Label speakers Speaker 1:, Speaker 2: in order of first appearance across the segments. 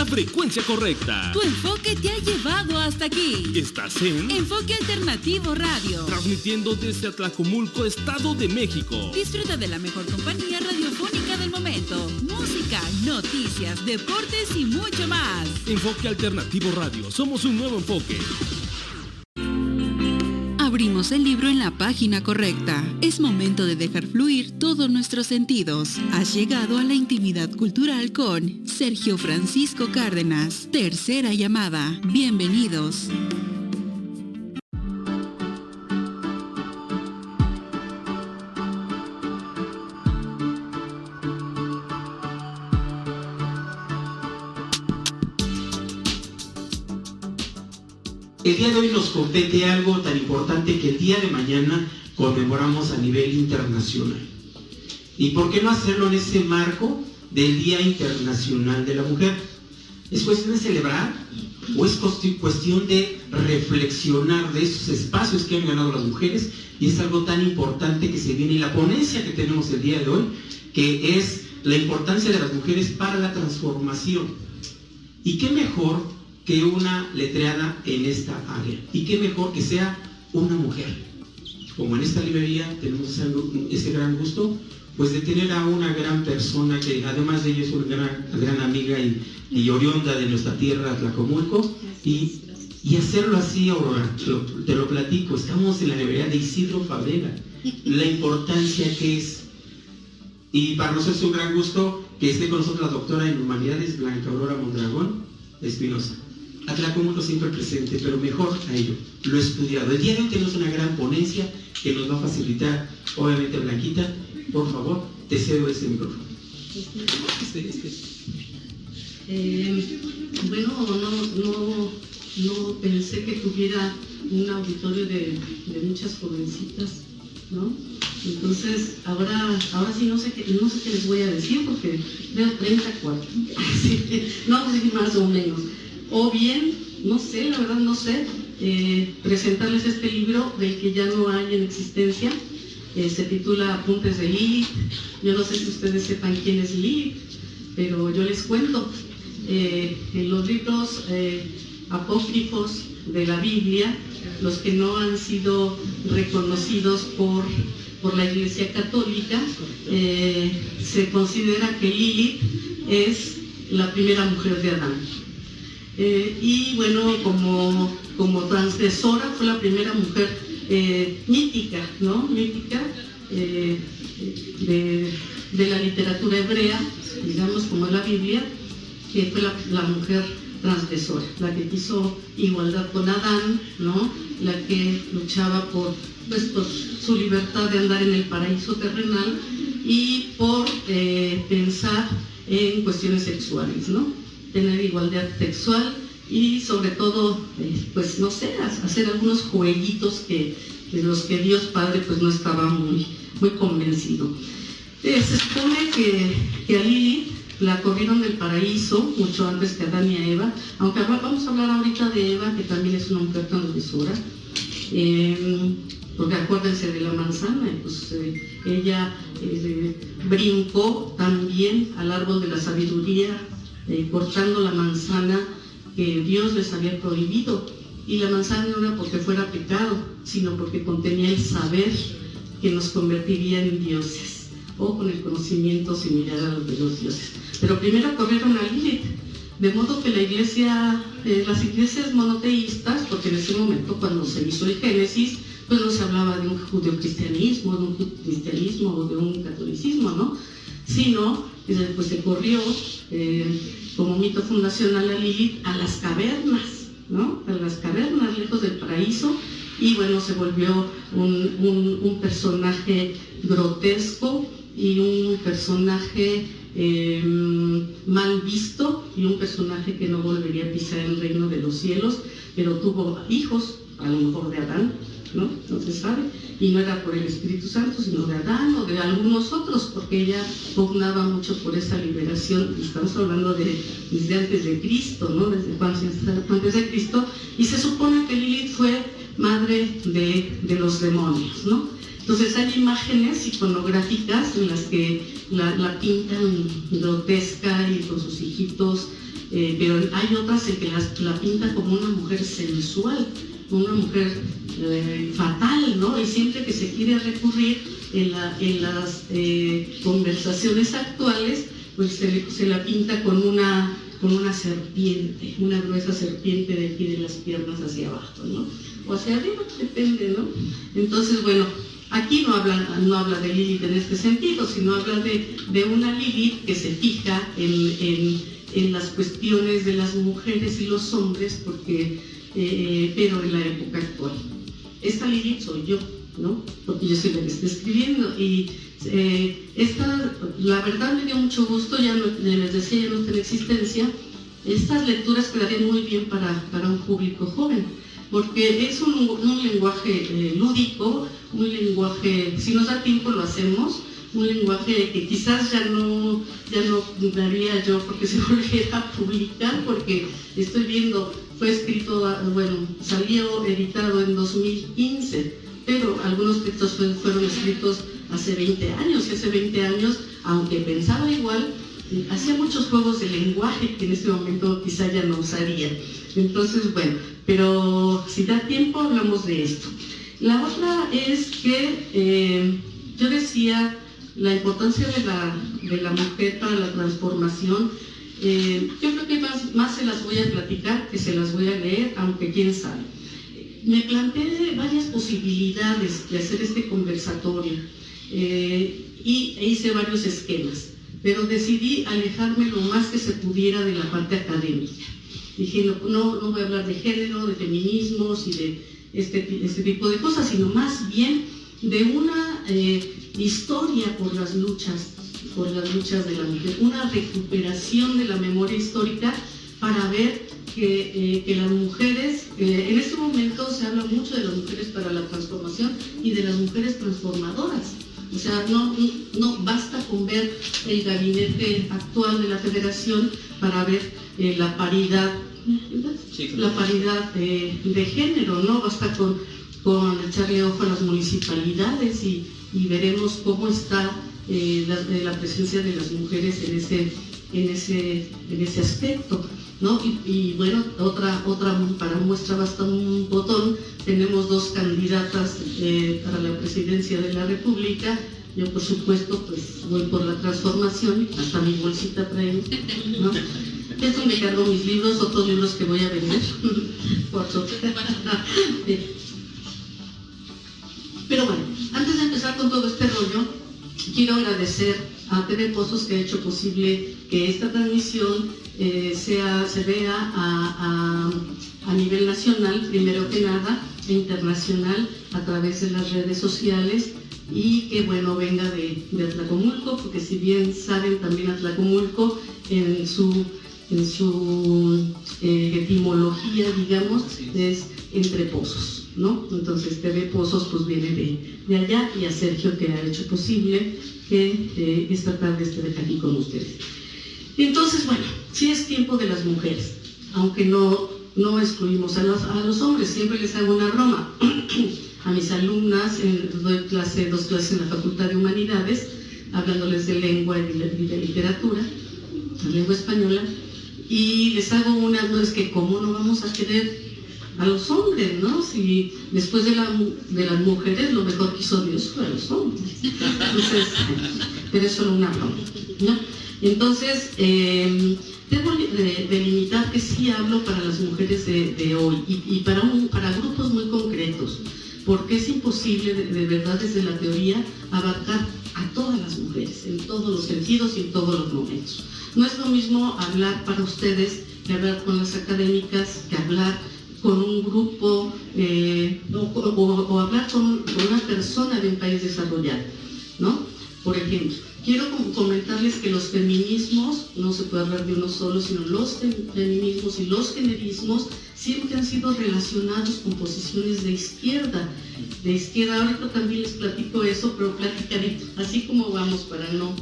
Speaker 1: la frecuencia correcta.
Speaker 2: Tu enfoque te ha llevado hasta aquí.
Speaker 1: Estás en
Speaker 2: Enfoque Alternativo Radio,
Speaker 1: transmitiendo desde Atlacomulco, Estado de México.
Speaker 2: Disfruta de la mejor compañía radiofónica del momento. Música, noticias, deportes y mucho más.
Speaker 1: Enfoque Alternativo Radio, somos un nuevo enfoque.
Speaker 2: Abrimos el libro en la página correcta. Es momento de dejar fluir todos nuestros sentidos. Has llegado a la intimidad cultural con Sergio Francisco Cárdenas. Tercera llamada. Bienvenidos.
Speaker 3: El día de hoy nos compete algo tan importante que el día de mañana conmemoramos a nivel internacional. ¿Y por qué no hacerlo en ese marco del Día Internacional de la Mujer? ¿Es cuestión de celebrar o es cuestión de reflexionar de esos espacios que han ganado las mujeres? Y es algo tan importante que se viene en la ponencia que tenemos el día de hoy, que es la importancia de las mujeres para la transformación. ¿Y qué mejor que una letreada en esta área? Y qué mejor que sea una mujer. Como en esta librería tenemos ese gran gusto, pues de tener a una gran persona que además de ello es una gran amiga y oriunda de nuestra tierra, Atlacomulco, y hacerlo así, Aurora, te lo platico, estamos en la librería de Isidro Fabela, la importancia que es, y para nosotros es un gran gusto que esté con nosotros la doctora en Humanidades, Blanca Aurora Mondragón Espinosa. Atlacomulco siempre presente, pero mejor a ello, lo estudiado. El día de hoy tenemos una gran ponencia que nos va a facilitar, obviamente, Blanquita. Por favor, te cedo ese micrófono.
Speaker 4: Bueno, no pensé que tuviera un auditorio de muchas jovencitas, ¿no? Entonces, ahora sí no sé qué les voy a decir porque veo 34. No sé si más o menos. O bien, no sé, la verdad no sé, presentarles este libro del que ya no hay en existencia. Se titula Apuntes de Lilith. Yo no sé si ustedes sepan quién es Lilith, pero yo les cuento. En los libros apócrifos de la Biblia, los que no han sido reconocidos por la Iglesia Católica, se considera que Lilith es la primera mujer de Adán. Y bueno, como transgresora fue la primera mujer mítica, ¿no? Mítica de la literatura hebrea, digamos como la Biblia, que fue la mujer transgresora, la que quiso igualdad con Adán, ¿no? La que luchaba por su libertad de andar en el paraíso terrenal y por pensar en cuestiones sexuales, ¿no? Tener igualdad sexual y sobre todo, pues no sé, hacer algunos jueguitos que los que Dios Padre pues no estaba muy convencido. Se supone que a Lilith la corrieron del paraíso mucho antes que a Adán y a Eva, aunque vamos a hablar ahorita de Eva, que también es una mujer transgresora, porque acuérdense de la manzana, pues ella brincó también al árbol de la sabiduría, cortando la manzana que Dios les había prohibido. Y la manzana no era porque fuera pecado, sino porque contenía el saber que nos convertiría en dioses, o con el conocimiento similar a los de los dioses. Pero primero corrieron a Lilith, de modo que la iglesia, las iglesias monoteístas, porque en ese momento cuando se hizo el Génesis, pues no se hablaba de un judeocristianismo, de un cristianismo o de un catolicismo, ¿no? Sino pues se corrió como mito fundacional a Lilith a las cavernas, ¿no? A las cavernas lejos del paraíso, y bueno, se volvió un personaje grotesco y un personaje mal visto y un personaje que no volvería a pisar el reino de los cielos, pero tuvo hijos, a lo mejor de Adán, ¿no? No se sabe, y no era por el Espíritu Santo, sino de Adán o de algunos otros, porque ella pugnaba mucho por esa liberación. Estamos hablando desde antes de Cristo, ¿no? Desde antes de Cristo, y se supone que Lilith fue madre de los demonios, ¿no? Entonces hay imágenes iconográficas en las que la pintan grotesca y con sus hijitos pero hay otras en que la pinta como una mujer sensual, una mujer fatal, ¿no? Y siempre que se quiere recurrir en las conversaciones actuales, pues se la pinta con una serpiente, una gruesa serpiente de aquí de las piernas hacia abajo, ¿no? O hacia arriba, depende, ¿no? Entonces, bueno, aquí no habla de Lilith en este sentido, sino habla de una Lilith que se fija en las cuestiones de las mujeres y los hombres, pero en la época actual. Esta Lilith soy yo, ¿no? Porque yo soy la que está escribiendo, y la verdad me dio mucho gusto, ya les decía, ya no está en existencia. Estas lecturas quedarían muy bien para un público joven, porque es un lenguaje lúdico, un lenguaje, si nos da tiempo lo hacemos, un lenguaje que quizás ya no daría yo porque se volviera a publicar, porque estoy viendo, fue escrito, salió editado en 2015, pero algunos textos fueron escritos hace 20 años, y hace 20 años, aunque pensaba igual, hacía muchos juegos de lenguaje que en este momento quizá ya no usaría. Entonces, bueno, pero si da tiempo hablamos de esto. La otra es que yo decía la importancia de la mujer para la transformación. Yo creo que más se las voy a platicar que se las voy a leer, aunque quién sabe. Me planteé varias posibilidades de hacer este conversatorio y hice varios esquemas, pero decidí alejarme lo más que se pudiera de la parte académica. Dije, no voy a hablar de género, de feminismos y de este tipo de cosas, sino más bien de una historia por las luchas de la mujer, una recuperación de la memoria histórica para ver que las mujeres, en este momento se habla mucho de las mujeres para la transformación y de las mujeres transformadoras. O sea, no basta con ver el gabinete actual de la Federación para ver la paridad, la paridad de género, no basta con echarle ojo a las municipalidades y veremos cómo está la presencia de las mujeres en ese aspecto, ¿no? Y bueno, otra para muestra basta un botón. Tenemos dos candidatas para la presidencia de la República. Yo, por supuesto, pues voy por la transformación, hasta mi bolsita traigo, ¿no? Es donde cargo mis libros, otros libros que voy a vender. Pero bueno, antes de empezar con todo este rollo, quiero agradecer a TV Pozos, que ha hecho posible que esta transmisión se vea a nivel nacional, primero que nada, e internacional, a través de las redes sociales, y que bueno, venga de Atlacomulco, porque si bien saben, también Atlacomulco en su etimología, digamos, es entre pozos, ¿no? Entonces TV Pozos pues viene de allá, y a Sergio, que ha hecho posible que esta tarde esté aquí con ustedes. Y entonces, bueno, sí es tiempo de las mujeres, aunque no excluimos a los hombres. Siempre les hago una broma a mis alumnas, doy dos clases en la Facultad de Humanidades, hablándoles de lengua y de literatura, la lengua española, y les hago no es que cómo no vamos a querer a los hombres, ¿no? Si después de las mujeres lo mejor que hizo Dios fue a los hombres. Entonces, pero es solo una broma, ¿no? Entonces, debo delimitar que sí hablo para las mujeres de hoy y para grupos muy concretos, porque es imposible de verdad desde la teoría abarcar a todas las mujeres en todos los sentidos y en todos los momentos. No es lo mismo hablar para ustedes que hablar con las académicas, que hablar con un grupo o hablar con una persona de un país desarrollado, ¿no? Por ejemplo, quiero comentarles que los feminismos, no se puede hablar de uno solo, sino los feminismos y los generismos siempre han sido relacionados con posiciones de izquierda. Ahorita también les platico eso, pero platicadito, así como vamos, para no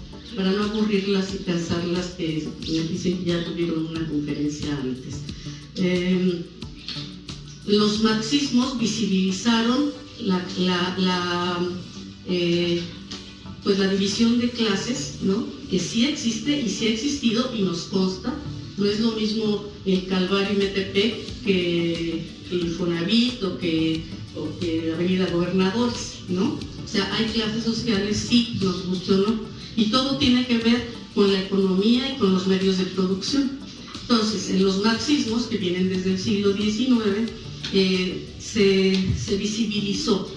Speaker 4: aburrirlas y cansarlas, que me dicen que ya tuvieron una conferencia antes. Los marxismos visibilizaron pues la división de clases, ¿no? Que sí existe y sí ha existido y nos consta, No es lo mismo el Calvario y Metepec que el Infonavit o que Avenida Gobernadores, ¿no? O sea, hay clases sociales, sí, nos guste o no, y todo tiene que ver con la economía y con los medios de producción. Entonces, en los marxismos, que vienen desde el siglo XIX, se visibilizó.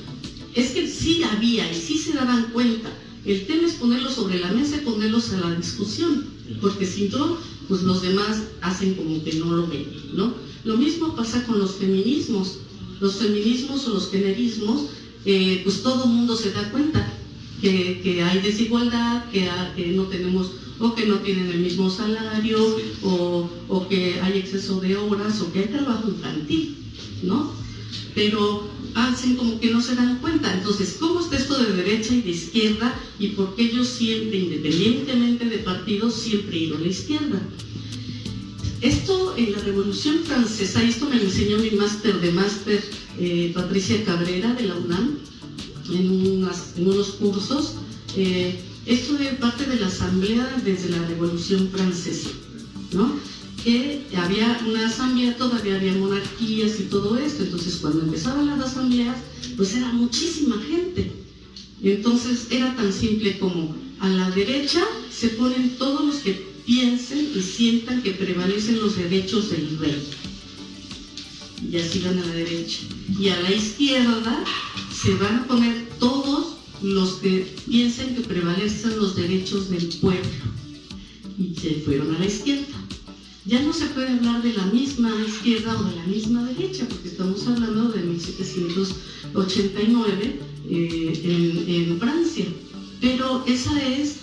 Speaker 4: Es que sí había y sí se daban cuenta. El tema es ponerlos sobre la mesa y ponerlos a la discusión, porque si no, pues los demás hacen como que no lo ven, ¿no? Lo mismo pasa con los feminismos. Los feminismos o los generismos, pues todo el mundo se da cuenta que hay desigualdad, que no tenemos, o que no tienen el mismo salario, o que hay exceso de horas, o que hay trabajo infantil, ¿no? Pero hacen como que no se dan cuenta. Entonces, ¿cómo está esto de derecha y de izquierda? Y por qué yo siempre, independientemente de partidos, siempre he ido a la izquierda. Esto en la Revolución Francesa, y esto me lo enseñó mi máster Patricia Cabrera de la UNAM, en unos cursos. Esto de parte de la asamblea desde la Revolución Francesa, ¿no? Que había una asamblea, todavía había monarquías y todo esto. Entonces, cuando empezaban las asambleas, pues era muchísima gente. Entonces, era tan simple como a la derecha se ponen todos los que piensen y sientan que prevalecen los derechos del rey. Y así van a la derecha. Y a la izquierda se van a poner todos los que piensen que prevalecen los derechos del pueblo. Y se fueron a la izquierda. Ya no se puede hablar de la misma izquierda o de la misma derecha, porque estamos hablando de 1789 en Francia. Pero esa es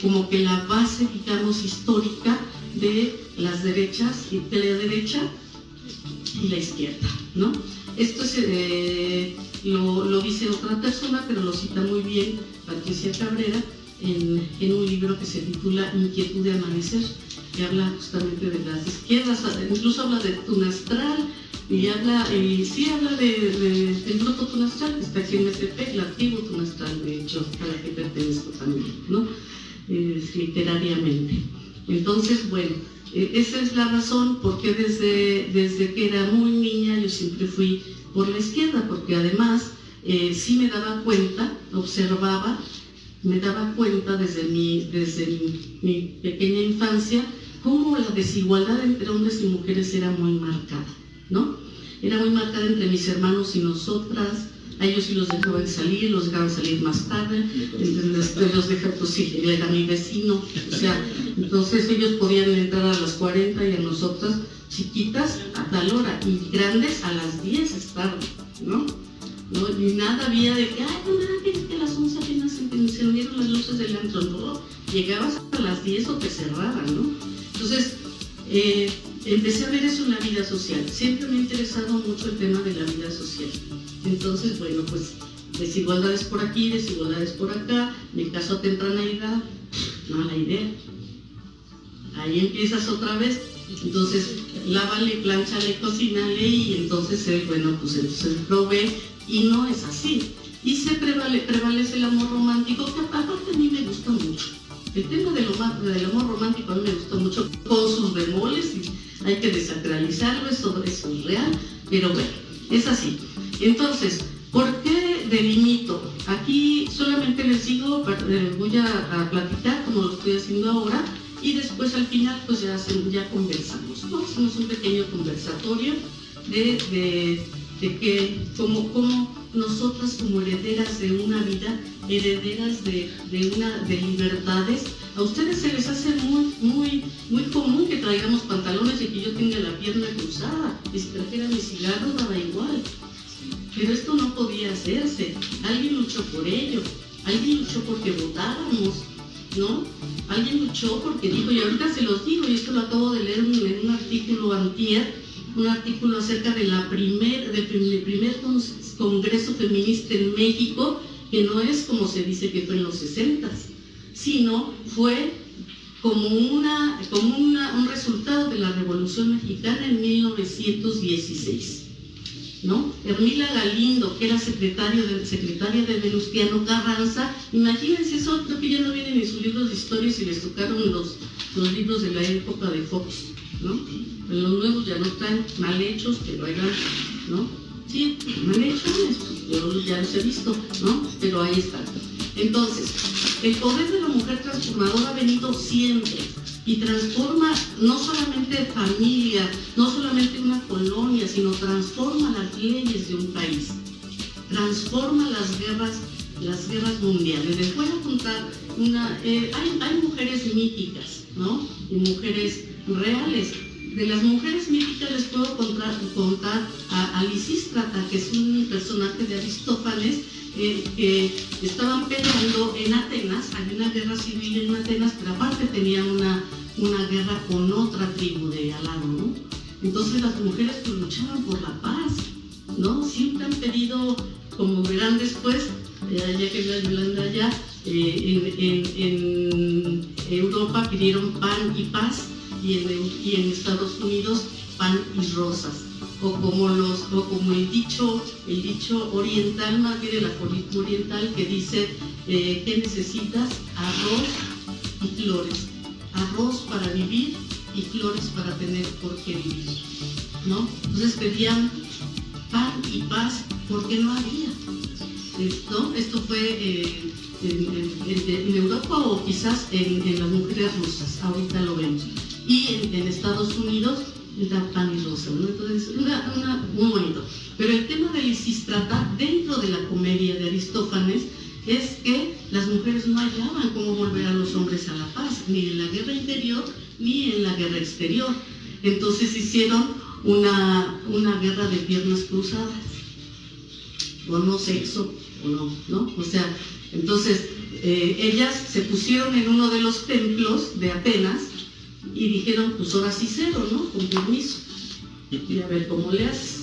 Speaker 4: como que la base, digamos, histórica de las derechas, de la derecha y la izquierda, ¿no? Esto lo dice otra persona, pero lo cita muy bien Patricia Cabrera en un libro que se titula Inquietud de Amanecer, que habla justamente de las izquierdas, incluso habla de Tunastral, y habla del grupo Tunastral, que está aquí en Metepec, el antiguo Tunastral, de hecho, a la que pertenezco también, ¿no? Literariamente. Entonces, bueno, esa es la razón por qué desde que era muy niña yo siempre fui por la izquierda, porque además sí me daba cuenta, observaba, me daba cuenta desde mi pequeña infancia cómo la desigualdad entre hombres y mujeres era muy marcada, ¿no? Era muy marcada entre mis hermanos y nosotras. A ellos sí los dejaban salir más tarde, los dejaban, pues sí, él era mi vecino, o sea, entonces ellos podían entrar a las 40 y a nosotras, chiquitas, a tal hora, y grandes a las 10 es tarde, ¿no? Y nada había de que, ay, no, que a las 11 apenas se encendieron las luces del antro, no, llegabas a las 10 o te cerraban, ¿no? Entonces, empecé a ver eso en la vida social. Siempre me ha interesado mucho el tema de la vida social. Entonces, bueno, pues desigualdades por aquí, desigualdades por acá, me caso a temprana edad, mala idea. Ahí empiezas otra vez. Entonces, lávale, plánchale, cocínale, y entonces él, bueno, pues entonces provee, y no es así. Y se prevalece el amor romántico, que aparte a mí me gusta mucho. El tema del amor romántico a mí me gusta mucho, con sus bemoles, y hay que desacralizarlo, eso es real, pero bueno, es así. Entonces, ¿por qué delimito? Aquí solamente les digo, voy a platicar como lo estoy haciendo ahora, y después al final pues ya conversamos, ¿no? Hacemos un pequeño conversatorio de que como nosotras como herederas de una vida, herederas de libertades, a ustedes se les hace muy común que traigamos pantalones y que yo tenga la pierna cruzada, y si trajera mi cigarro daba igual. Pero esto no podía hacerse. Alguien luchó por ello, alguien luchó porque votáramos, ¿no? Alguien luchó porque dijo, y ahorita se los digo, y esto lo acabo de leer en un artículo antier, un artículo acerca del primer congreso feminista en México, que no es como se dice que fue en los 60s, sino fue como un resultado de la Revolución Mexicana en 1916. ¿No? Hermila Galindo, que era secretaria de Venustiano Carranza, imagínense eso, creo que ya no vienen en sus libros de historia si les tocaron los libros de la época de Fox, ¿no? Los nuevos ya no están mal hechos, pero eran, ¿no? Sí, mal hechos, yo ya los he visto, ¿no? Pero ahí están. Entonces, el poder de la mujer transformadora ha venido siempre y transforma no solamente familia, no solamente una colonia, sino transforma las leyes de un país, transforma las guerras mundiales. Les voy a contar hay mujeres míticas, ¿no? Y mujeres reales. De las mujeres míticas les puedo contar a Lisístrata, que es un personaje de Aristófanes, que estaban peleando en Atenas. Había una guerra civil en Atenas, pero aparte tenían una guerra con otra tribu de al lado, ¿no? Entonces las mujeres pues luchaban por la paz, ¿no? Siempre han pedido, como verán después, ya que hablando allá, en Europa pidieron pan y paz, y en Estados Unidos pan y rosas. O como el dicho oriental, más bien el aforismo oriental, que dice ¿qué necesitas? Arroz y flores. Arroz para vivir y flores para tener por qué vivir, ¿no? Entonces pedían pan y paz porque no había, ¿no? Esto fue en Europa o quizás en las mujeres rusas, ahorita lo vemos. Y en Estados Unidos da pan y rosa, ¿no? Entonces, muy bonito. Pero el tema de Lisístrata, dentro de la comedia de Aristófanes, es que las mujeres no hallaban cómo volver a los hombres a la paz, ni en la guerra interior, ni en la guerra exterior. Entonces hicieron una guerra de piernas cruzadas, o no sexo, o no, o sea, entonces ellas se pusieron en uno de los templos de Atenas y dijeron, pues ahora sí cero, ¿no? Con permiso. Y a ver cómo le haces.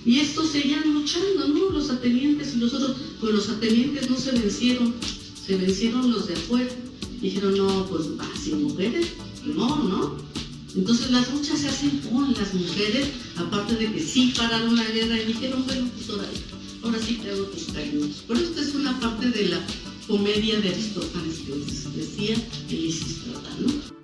Speaker 4: Y estos seguían luchando, ¿no? Los atenienses y los otros. Pues los atenienses no se vencieron los de afuera. Dijeron, no, pues sin mujeres, no. Entonces las luchas se hacen con las mujeres, aparte de que sí pararon la guerra y dijeron, bueno, pues ahora sí te hago tus cariños. Por esto es una parte de la comedia de Aristófanes que les decía el Lisístrata, ¿no?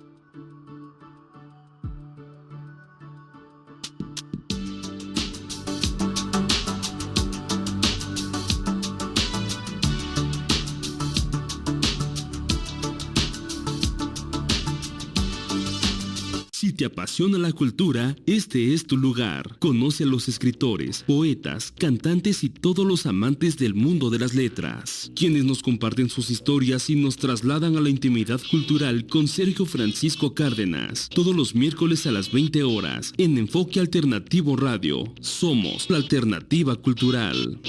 Speaker 1: Si te apasiona la cultura, este es tu lugar. Conoce a los escritores, poetas, cantantes y todos los amantes del mundo de las letras, quienes nos comparten sus historias y nos trasladan a la intimidad cultural con Sergio Francisco Cárdenas, todos los miércoles a las 20 horas, en Enfoque Alternativo Radio. Somos la alternativa cultural.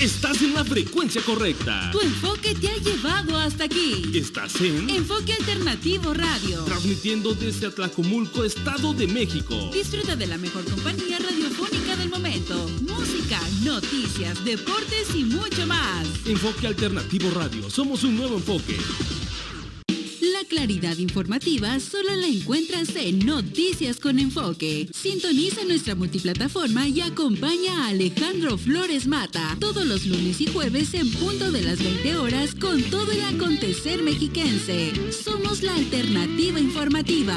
Speaker 1: Estás en la frecuencia correcta.
Speaker 2: Tu enfoque te ha llevado hasta aquí.
Speaker 1: Estás en
Speaker 2: Enfoque Alternativo Radio,
Speaker 1: transmitiendo desde Atlacomulco, Estado de México.
Speaker 2: Disfruta de la mejor compañía radiofónica del momento. Música, noticias, deportes y mucho más.
Speaker 1: Enfoque Alternativo Radio. Somos un nuevo enfoque.
Speaker 2: La claridad informativa solo la encuentras en Noticias con Enfoque. Sintoniza nuestra multiplataforma y acompaña a Alejandro Flores Mata todos los lunes y jueves en punto de las 20 horas con todo el acontecer mexiquense. Somos la alternativa informativa.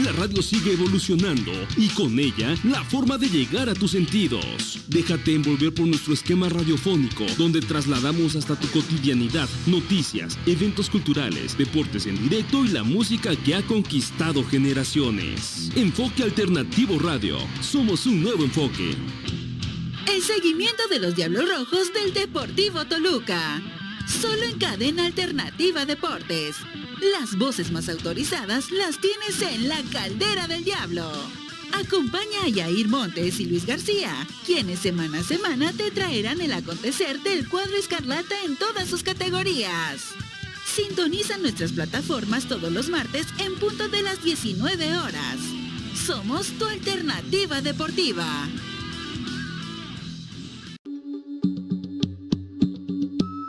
Speaker 1: La radio sigue evolucionando y con ella la forma de llegar a tus sentidos. Déjate envolver por nuestro esquema radiofónico, donde trasladamos hasta tu cotidianidad noticias, eventos culturales, deportes en directo y la música que ha conquistado generaciones. Enfoque Alternativo Radio. Somos un nuevo enfoque.
Speaker 2: El seguimiento de los Diablos Rojos del Deportivo Toluca. Solo en Cadena Alternativa Deportes. Las voces más autorizadas las tienes en La Caldera del Diablo. Acompaña a Yair Montes y Luis García, quienes semana a semana te traerán el acontecer del cuadro escarlata en todas sus categorías. Sintoniza nuestras plataformas todos los martes en punto de las 19 horas. Somos tu alternativa deportiva.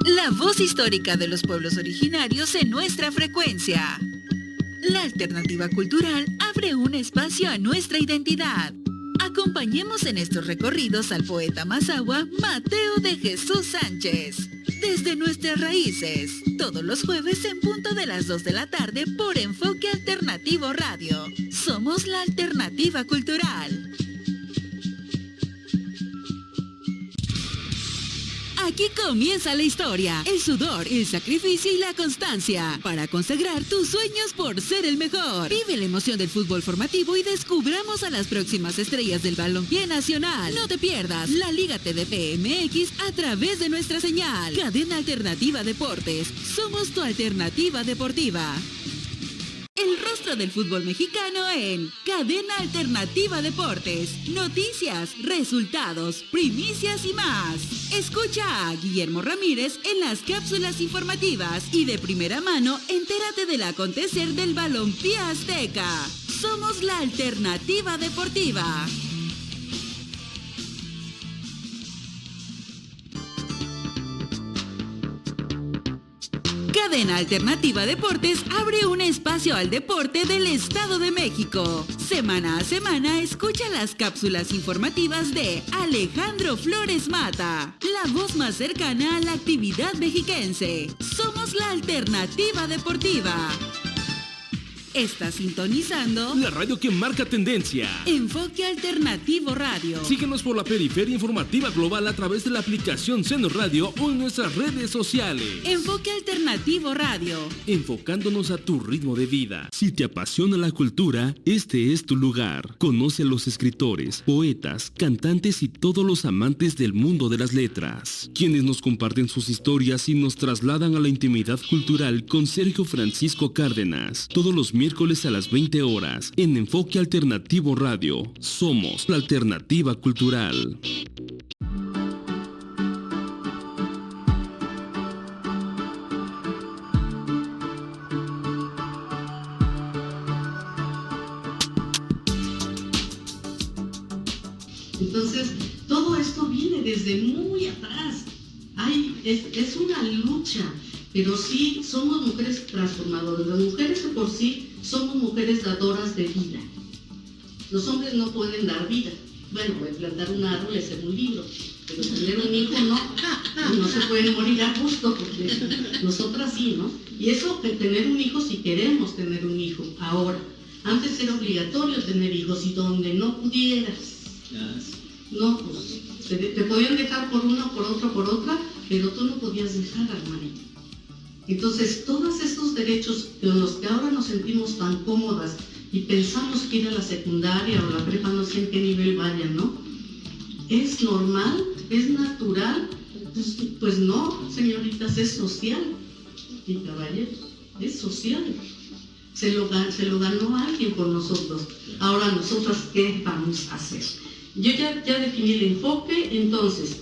Speaker 2: La voz histórica de los pueblos originarios en nuestra frecuencia. La alternativa cultural abre un espacio a nuestra identidad. Acompañemos en estos recorridos al poeta mazahua Mateo de Jesús Sánchez. Desde nuestras raíces, todos los jueves en punto de las 2 de la tarde por Enfoque Alternativo Radio. Somos la alternativa cultural. Aquí comienza la historia, el sudor, el sacrificio y la constancia para consagrar tus sueños por ser el mejor. Vive la emoción del fútbol formativo y descubramos a las próximas estrellas del balompié nacional. No te pierdas la Liga TDP MX a través de nuestra señal. Cadena Alternativa Deportes. Somos tu alternativa deportiva. El rostro del fútbol mexicano en Cadena Alternativa Deportes. Noticias, resultados, primicias y más. Escucha a Guillermo Ramírez en las cápsulas informativas y de primera mano entérate del acontecer del balompié azteca. Somos la Alternativa Deportiva. Cadena Alternativa Deportes abre un espacio al deporte del Estado de México. Semana a semana escucha las cápsulas informativas de Alejandro Flores Mata, la voz más cercana a la actividad mexiquense. Somos la Alternativa Deportiva. Está sintonizando
Speaker 1: la radio que marca tendencia.
Speaker 2: Enfoque Alternativo Radio.
Speaker 1: Síguenos por la periferia informativa global a través de la aplicación Seno Radio o en nuestras redes sociales.
Speaker 2: Enfoque Alternativo Radio.
Speaker 1: Enfocándonos a tu ritmo de vida. Si te apasiona la cultura, este es tu lugar. Conoce a los escritores, poetas, cantantes y todos los amantes del mundo de las letras, quienes nos comparten sus historias y nos trasladan a la intimidad cultural con Sergio Francisco Cárdenas. Todos los miércoles a las 20 horas en Enfoque Alternativo Radio. Somos la alternativa cultural.
Speaker 4: Entonces, todo esto viene desde muy atrás. Es una lucha, pero sí somos mujeres transformadoras. Las mujeres de por sí somos mujeres dadoras de vida. Los hombres no pueden dar vida. Bueno, plantar un árbol es hacer un libro, pero tener un hijo no se pueden morir a gusto, porque nosotras sí, ¿no? Y eso de tener un hijo, si queremos tener un hijo, ahora. Antes era obligatorio tener hijos y donde no pudieras, no, pues te podían dejar por una, por otra, pero tú no podías dejar al marido. Entonces, todos estos derechos con los que ahora nos sentimos tan cómodas y pensamos que ir a la secundaria o la prepa, no sé en qué nivel vayan, ¿no? ¿Es normal? ¿Es natural? Pues no, señoritas, es social. Y caballeros, es social. Se lo ganó alguien por nosotros. Ahora, ¿nosotras qué vamos a hacer? Yo ya definí el enfoque, entonces,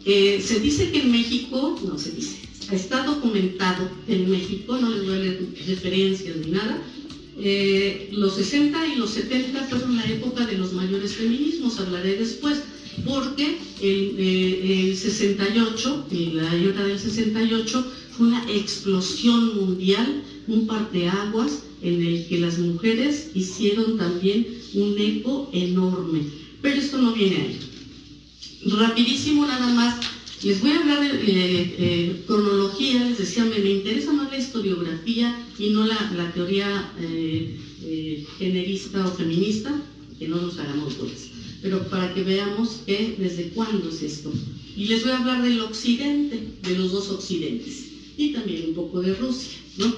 Speaker 4: se dice que en México, no se dice, está documentado en México, no les voy a leer referencias ni nada, los 60 y los 70 fueron la época de los mayores feminismos, hablaré después, porque el 68, la época del 68, fue una explosión mundial, un parteaguas en el que las mujeres hicieron también un eco enorme. Pero esto no viene ahí. Rapidísimo nada más, les voy a hablar de cronología, les decía, me interesa más la historiografía y no la teoría generista o feminista, que no nos hagamos goles, pero para que veamos que desde cuándo es esto. Y les voy a hablar del occidente, de los dos occidentes, y también un poco de Rusia, ¿no?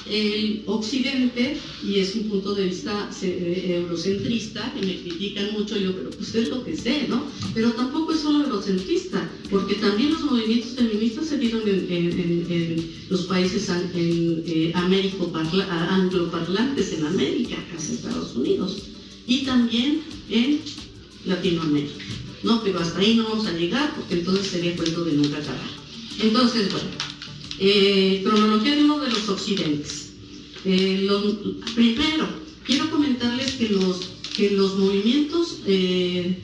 Speaker 4: El occidente, y es un punto de vista eurocentrista, que me critican mucho, yo, pero pues es lo que sé, ¿no? Pero tampoco es solo eurocentrista, porque también los movimientos feministas se dieron en los países angloparlantes en América, casi Estados Unidos, y también en Latinoamérica, ¿no? Pero hasta ahí no vamos a llegar, porque entonces sería cuento de nunca acabar. Entonces, bueno, cronología de uno de los occidentes. Primero, quiero comentarles que los movimientos de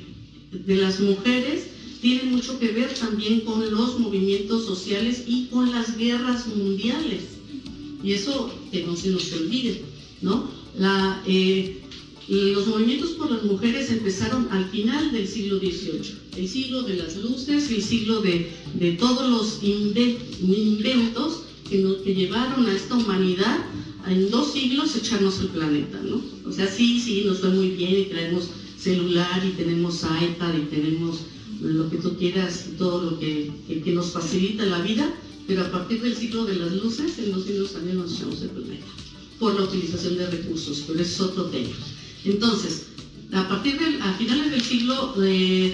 Speaker 4: las mujeres tienen mucho que ver también con los movimientos sociales y con las guerras mundiales. Y eso que no se nos olvide, ¿no? Los movimientos por las mujeres empezaron al final del siglo XVIII, el siglo de las luces, el siglo de todos los inventos que llevaron a esta humanidad en 2 siglos echarnos el planeta, ¿no? O sea, sí, nos fue muy bien y traemos celular y tenemos iPad y tenemos lo que tú quieras, todo lo que nos facilita la vida, pero a partir del siglo de las luces, en 200 años nos echamos el planeta, por la utilización de recursos, pero ese es otro tema. Entonces, a finales del siglo XVIII,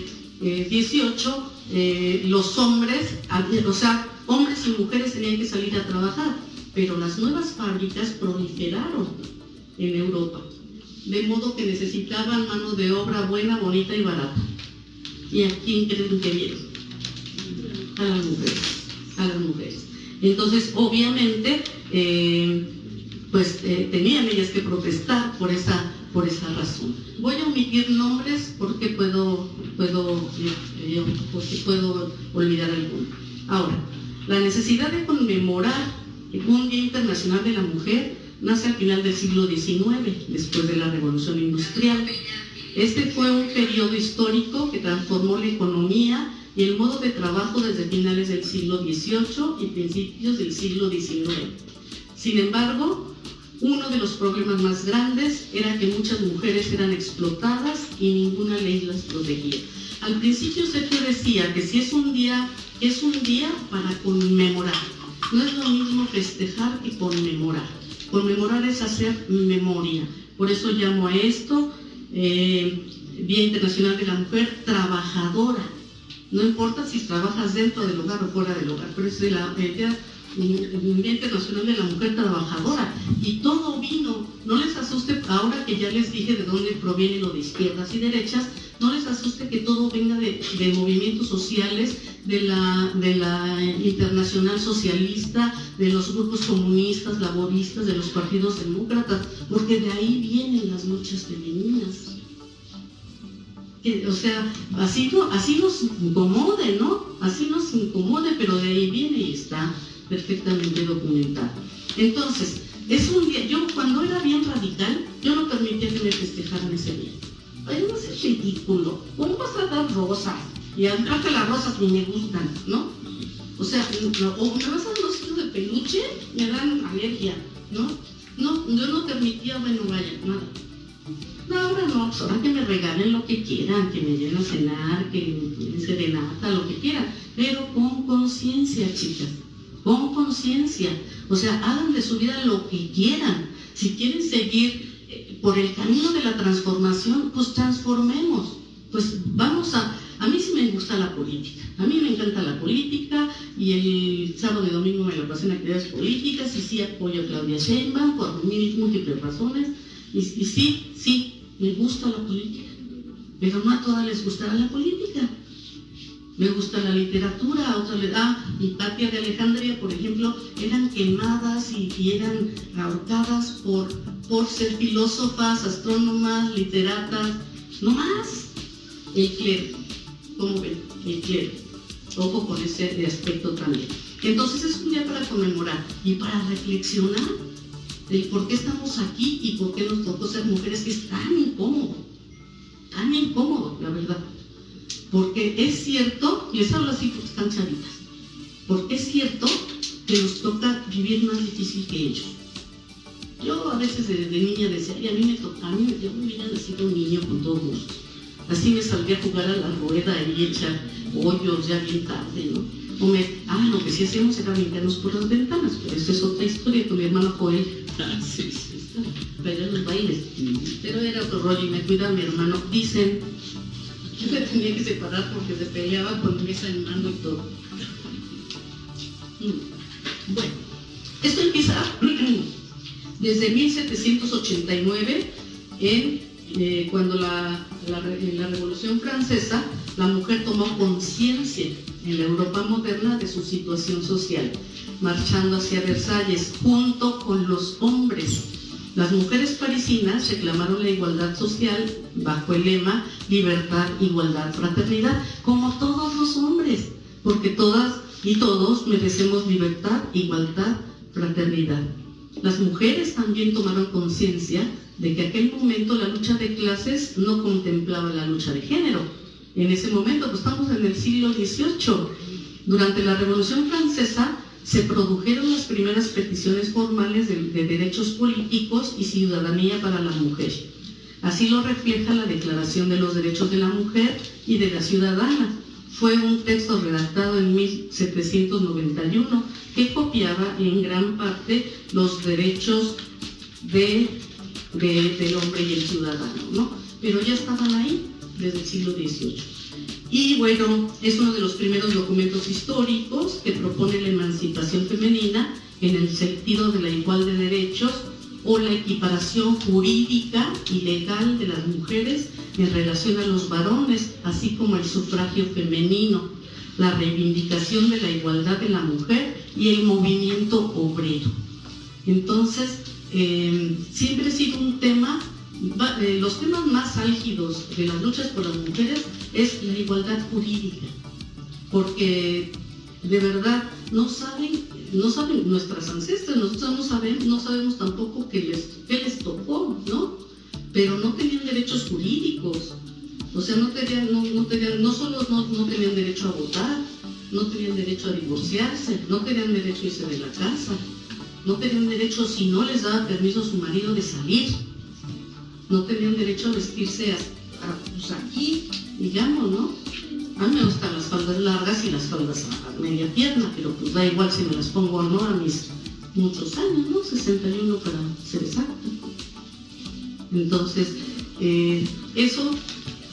Speaker 4: los hombres, o sea, hombres y mujeres tenían que salir a trabajar, pero las nuevas fábricas proliferaron en Europa, de modo que necesitaban mano de obra buena, bonita y barata. ¿Y a quién creen que vieron? A las mujeres. Entonces, obviamente, tenían ellas que protestar por esa razón. Voy a omitir nombres porque puedo olvidar alguno. Ahora, la necesidad de conmemorar un Día Internacional de la Mujer nace al final del siglo XIX, después de la Revolución Industrial. Este fue un periodo histórico que transformó la economía y el modo de trabajo desde finales del siglo XVIII y principios del siglo XIX. Sin embargo, uno de los problemas más grandes era que muchas mujeres eran explotadas y ninguna ley las protegía. Al principio Sergio decía que si es un día para conmemorar. No es lo mismo festejar que conmemorar. Conmemorar es hacer memoria. Por eso llamo a esto Día Internacional de la Mujer Trabajadora. No importa si trabajas dentro del hogar o fuera del hogar, pero es el Día Internacional de la Mujer Trabajadora. Y todo vino, no les asuste, ahora que ya les dije de dónde proviene lo de izquierdas y derechas, no les asuste que todo venga de movimientos sociales, de la Internacional Socialista, de los grupos comunistas, laboristas, de los partidos demócratas, porque de ahí vienen las luchas femeninas. O sea, así nos incomode, ¿no? Así nos incomode, pero de ahí viene y está perfectamente documentado. Entonces, es un día, yo cuando era bien radical, yo no permitía que me festejaran ese día. Ay, no es ridículo. ¿Cómo vas a dar rosas? Y aparte las rosas ni me gustan, ¿no? O sea, o me vas a dar los hilos de peluche, me dan alergia, ¿no? No, yo no permitía, bueno, vaya, nada. No, ahora no, pues ahora que me regalen lo que quieran, que me lleven a cenar, que me den serenata, lo que quieran, pero con conciencia, chicas, con conciencia. O sea, hagan de su vida lo que quieran. Si quieren seguir por el camino de la transformación, pues transformemos. Pues vamos a mí sí me gusta la política, a mí me encanta la política y el sábado y domingo me lo paso en actividades políticas y sí apoyo a Claudia Sheinbaum por múltiples razones y sí, me gusta la política, pero no a todas les gustará la política. Me gusta la literatura, a otras Hipatia de Alejandría, por ejemplo, eran quemadas y eran ahorcadas por ser filósofas, astrónomas, literatas, no más. El clero, ¿cómo ven? El clero. Ojo con ese aspecto también. Entonces es un día para conmemorar y para reflexionar del por qué estamos aquí y por qué nos tocó ser mujeres, que es tan incómodo, la verdad. Porque es cierto, les hablo así porque están chavitas, porque es cierto que nos toca vivir más difícil que ellos. Yo a veces de niña decía, y a mí yo me hubiera nacido un niño con todo gusto. Así me salí a jugar a la rueda y echar hoyos ya bien tarde, ¿no? Lo que sí hacíamos era brincarnos por las ventanas, pero esa es otra historia con mi hermano Joel. Sí, pero en los bailes. Pero era otro rollo y me cuida mi hermano. Dicen, yo le tenía que separar porque se peleaba con mesa en mano y todo. Bueno, esto empieza desde 1789, cuando en la Revolución Francesa la mujer tomó conciencia en la Europa moderna de su situación social, marchando hacia Versalles junto con los hombres. Las mujeres parisinas reclamaron la igualdad social bajo el lema libertad, igualdad, fraternidad, como todos los hombres, porque todas y todos merecemos libertad, igualdad, fraternidad. Las mujeres también tomaron conciencia de que aquel momento la lucha de clases no contemplaba la lucha de género. En ese momento, pues estamos en el siglo XVIII. Durante la Revolución Francesa se produjeron las primeras peticiones formales de derechos políticos y ciudadanía para la mujer. Así lo refleja la Declaración de los Derechos de la Mujer y de la Ciudadana. Fue un texto redactado en 1791 que copiaba en gran parte los derechos del hombre y el ciudadano, ¿no? Pero ya estaban ahí desde el siglo XVIII. Y bueno, es uno de los primeros documentos históricos que propone la emancipación femenina en el sentido de la igualdad de derechos o la equiparación jurídica y legal de las mujeres en relación a los varones, así como el sufragio femenino, la reivindicación de la igualdad de la mujer y el movimiento obrero. Entonces, siempre ha sido un tema, los temas más álgidos de las luchas por las mujeres es la igualdad jurídica, porque de verdad no saben nuestras ancestras, nosotros no sabemos tampoco qué les tocó, ¿no? Pero no tenían derechos jurídicos, o sea, no solo no tenían derecho a votar, no tenían derecho a divorciarse, no tenían derecho a irse de la casa, no tenían derecho, si no les daba permiso a su marido, de salir, no tenían derecho a vestirse pues aquí, digamos, ¿no? A mí me gustan las faldas largas y las faldas a media pierna, pero pues da igual si me las pongo o no a mis muchos años, ¿no? 61 para ser exacto. Entonces, eso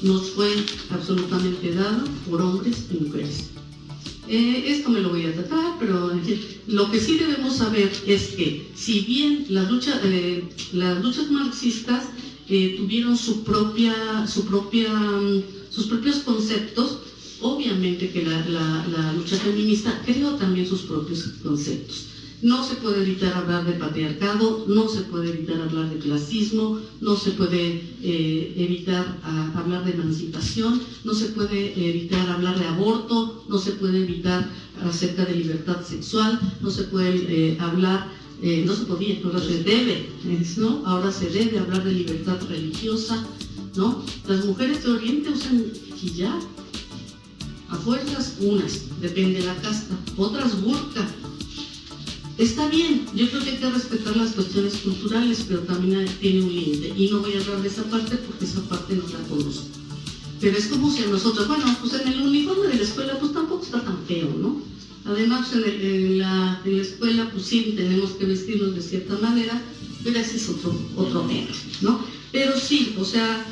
Speaker 4: nos fue absolutamente dado por hombres y mujeres. Esto me lo voy a tratar, pero lo que sí debemos saber es que si bien las luchas marxistas tuvieron sus propios conceptos, obviamente que la lucha feminista creó también sus propios conceptos. No se puede evitar hablar de patriarcado, no se puede evitar hablar de clasismo, no se puede evitar hablar de emancipación, no se puede evitar hablar de aborto, no se puede evitar acerca de libertad sexual, no se puede no se podía, pero se debe, ¿no? Ahora se debe hablar de libertad religiosa, ¿no? Las mujeres de Oriente usan hijab, a fuerzas unas, depende de la casta, otras burka. Está bien, yo creo que hay que respetar las cuestiones culturales, pero también tiene un límite. Y no voy a hablar de esa parte porque esa parte no la conozco. Pero es como si a nosotros, bueno, pues en el uniforme de la escuela pues tampoco está tan feo, ¿no? Además, en la escuela pues sí tenemos que vestirnos de cierta manera, pero ese es otro tema, ¿no? Pero sí, o sea,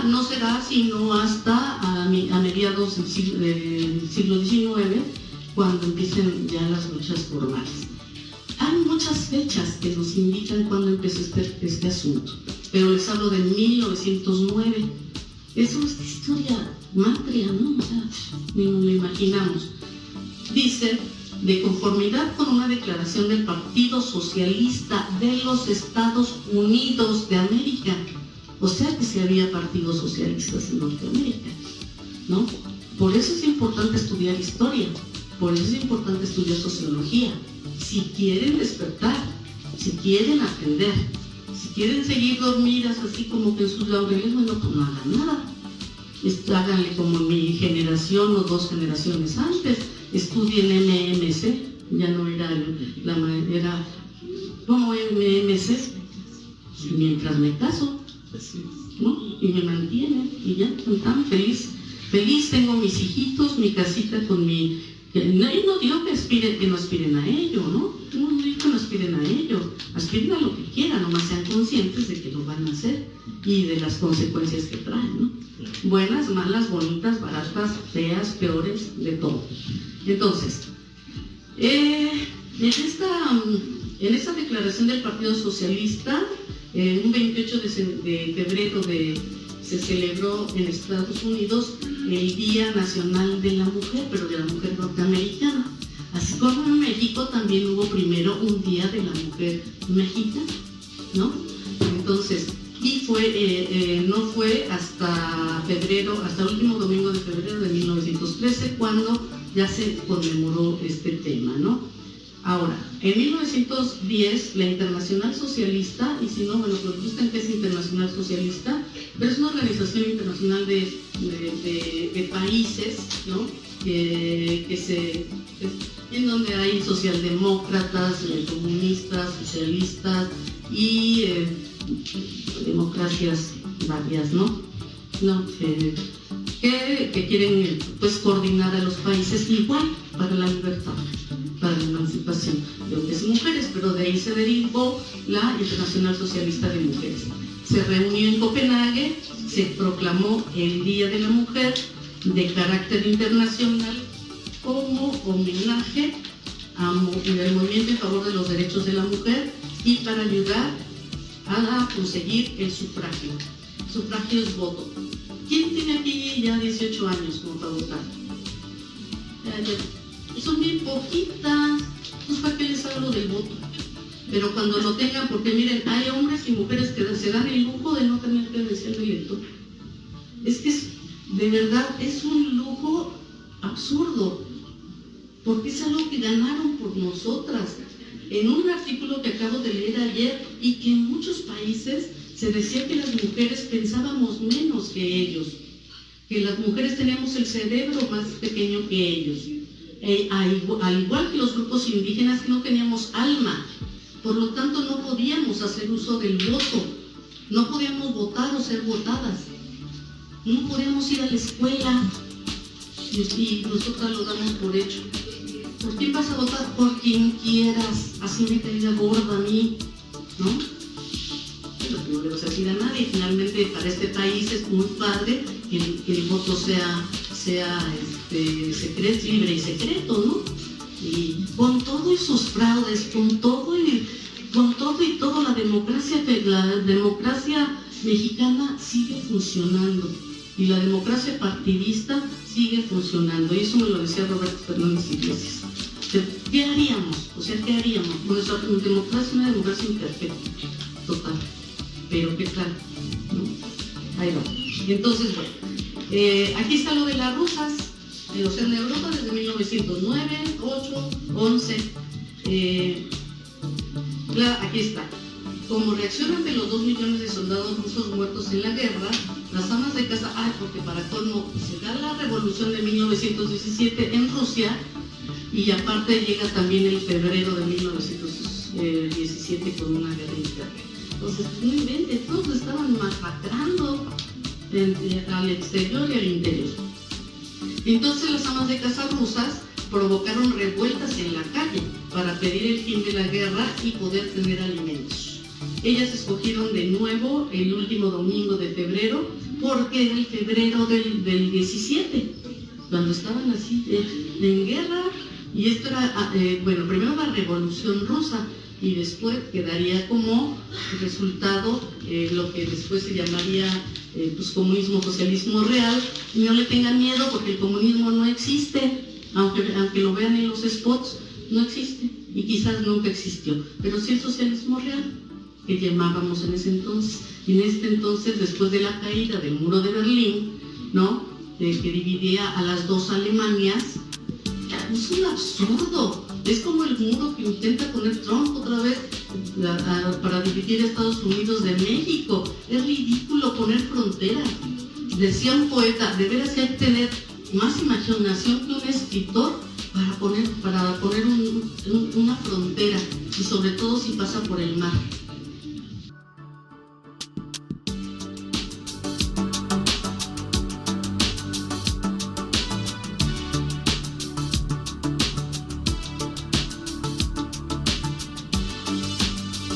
Speaker 4: no será sino hasta a mediados del siglo XIX, cuando empiecen ya las luchas formales. Hay muchas fechas que nos indican cuándo empezó este asunto, pero les hablo de 1909. Eso es historia matria, ¿no? O sea, ni nos lo imaginamos. Dice, de conformidad con una declaración del Partido Socialista de los Estados Unidos de América. O sea que sí había partidos socialistas en Norteamérica, ¿no? Por eso es importante estudiar historia. Por eso es importante estudiar sociología. Si quieren despertar, si quieren aprender, si quieren seguir dormidas así como que en sus laureles, bueno, pues no hagan nada. Háganle como en mi generación o 2 generaciones antes. Estudien MMC, ya no era era como MMC, mientras me caso, ¿no? Y me mantienen, y ya, tan feliz. Feliz, tengo mis hijitos, mi casita con mi... Yo no digo que no aspiren a ello, ¿no? No digo que no aspiren a ello. Aspiren a lo que quieran, nomás sean conscientes de que lo van a hacer y de las consecuencias que traen, ¿no? Buenas, malas, bonitas, baratas, feas, peores, de todo. Entonces, en esta declaración del Partido Socialista, un 28 de febrero se celebró en Estados Unidos el Día Nacional de la Mujer, pero de la mujer norteamericana. Así como en México también hubo primero un Día de la Mujer mexicana, ¿no? Entonces, no fue hasta febrero, hasta el último domingo de febrero de 1913, cuando ya se conmemoró este tema, ¿no? Ahora, en 1910, la Internacional Socialista, y si no, bueno, pues buscan qué es Internacional Socialista, pero es una organización internacional de países, ¿no? En donde hay socialdemócratas, comunistas, socialistas y democracias varias, ¿no? Que quieren pues coordinar a los países igual para la libertad, para la emancipación de hombres y mujeres, pero de ahí se derivó la Internacional Socialista de Mujeres. Se reunió en Copenhague, se proclamó el Día de la Mujer de carácter internacional como homenaje al movimiento en favor de los derechos de la mujer y para ayudar a conseguir el sufragio. Sufragio es voto. ¿Quién tiene aquí ya 18 años como para votar? Son bien poquitas, pues para qué les hablo del voto. Pero cuando lo tengan, porque miren, hay hombres y mujeres que se dan el lujo de no tener credencial de elector. Es que de verdad es un lujo absurdo, porque es algo que ganaron por nosotras. En un artículo que acabo de leer ayer, y que en muchos países se decía que las mujeres pensábamos menos que ellos, que las mujeres teníamos el cerebro más pequeño que ellos, al igual que los grupos indígenas, que no teníamos alma, por lo tanto no podíamos hacer uso del voto, no podíamos votar o ser votadas, no podíamos ir a la escuela, y nosotras lo damos por hecho. ¿Por quién vas a votar? Por quien quieras, así me caída gorda a mí, ¿no? Pero no le vas a decir a nadie. Finalmente, para este país es muy padre que el voto sea secreto, libre y secreto, ¿no? Y con todos esos fraudes, con todo y todo, la democracia mexicana sigue funcionando. Y la democracia partidista sigue funcionando. Y eso me lo decía Roberto Fernández Iglesias. ¿Qué haríamos? O sea, ¿qué haríamos? Nuestra democracia es una democracia imperfecta, total. Pero ¿qué tal? ¿No? Ahí va. Entonces, bueno, aquí está lo de las rusas. O sea, en Europa desde 1909, 8, 11. Aquí está. Como reacción ante los 2 millones de soldados rusos muertos en la guerra, las amas de casa, porque para colmo se da la revolución de 1917 en Rusia, y aparte llega también el febrero de 1917 con una guerra interna. Entonces, no inventen, todos estaban masacrando al exterior y al interior. Entonces las amas de casa rusas provocaron revueltas en la calle para pedir el fin de la guerra y poder tener alimentos. Ellas escogieron de nuevo el último domingo de febrero, porque era el febrero del 17, cuando estaban así en guerra. Y esto era, primero la Revolución Rusa, y después quedaría como resultado lo que después se llamaría comunismo, socialismo real. Y no le tengan miedo, porque el comunismo no existe, aunque lo vean en los spots, no existe, y quizás nunca existió, pero sí el socialismo real, que llamábamos en ese entonces. Y en este entonces, después de la caída del muro de Berlín, ¿no? Que dividía a las dos Alemanias, es un absurdo. Es como el muro que intenta poner Trump otra vez para dividir a Estados Unidos de México. Es ridículo poner fronteras. Decía un poeta, de veras hay que tener más imaginación que un escritor para poner una frontera, y sobre todo si pasa por el mar.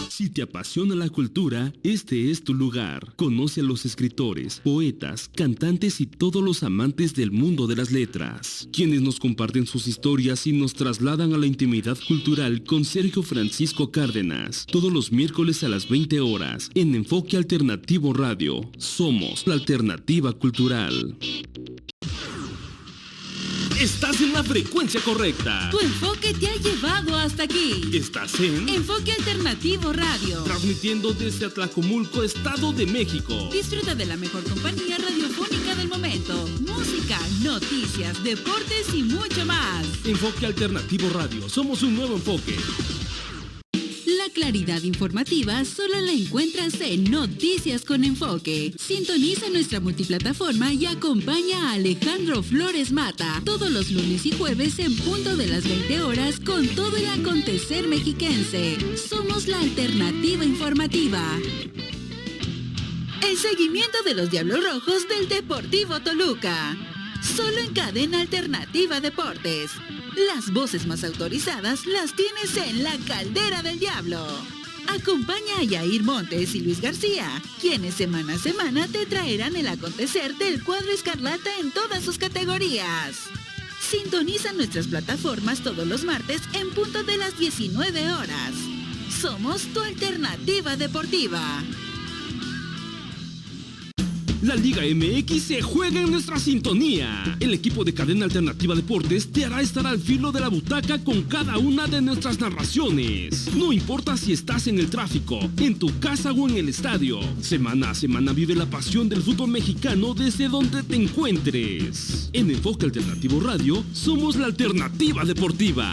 Speaker 1: Si te apasiona la cultura, este es tu lugar. Conoce a los escritores, poetas, cantantes y todos los amantes del mundo de las letras, quienes nos comparten sus historias y nos trasladan a la intimidad cultural con Sergio Francisco Cárdenas, todos los miércoles a las 20 horas, en Enfoque Alternativo Radio. Somos la alternativa cultural. Estás en la frecuencia correcta.
Speaker 2: Tu enfoque te ha llevado hasta aquí.
Speaker 1: Estás en
Speaker 2: Enfoque Alternativo Radio.
Speaker 1: Transmitiendo desde Atlacomulco, Estado de México.
Speaker 2: Disfruta de la mejor compañía radiofónica del momento. Música, noticias, deportes y mucho más.
Speaker 1: Enfoque Alternativo Radio. Somos un nuevo enfoque.
Speaker 2: La claridad informativa solo la encuentras en Noticias con Enfoque. Sintoniza nuestra multiplataforma y acompaña a Alejandro Flores Mata todos los lunes y jueves en punto de las 20 horas con todo el acontecer mexiquense. Somos la alternativa informativa. El seguimiento de los Diablos Rojos del Deportivo Toluca. Solo en Cadena Alternativa Deportes. Las voces más autorizadas las tienes en La Caldera del Diablo. Acompaña a Yair Montes y Luis García, quienes semana a semana te traerán el acontecer del cuadro escarlata en todas sus categorías. Sintoniza nuestras plataformas todos los martes en punto de las 19 horas. Somos tu alternativa deportiva.
Speaker 1: La Liga MX se juega en nuestra sintonía. El equipo de Cadena Alternativa Deportes te hará estar al filo de la butaca con cada una de nuestras narraciones. No importa si estás en el tráfico, en tu casa o en el estadio. Semana a semana vive la pasión del fútbol mexicano desde donde te encuentres. En Enfoque Alternativo Radio, somos la alternativa deportiva.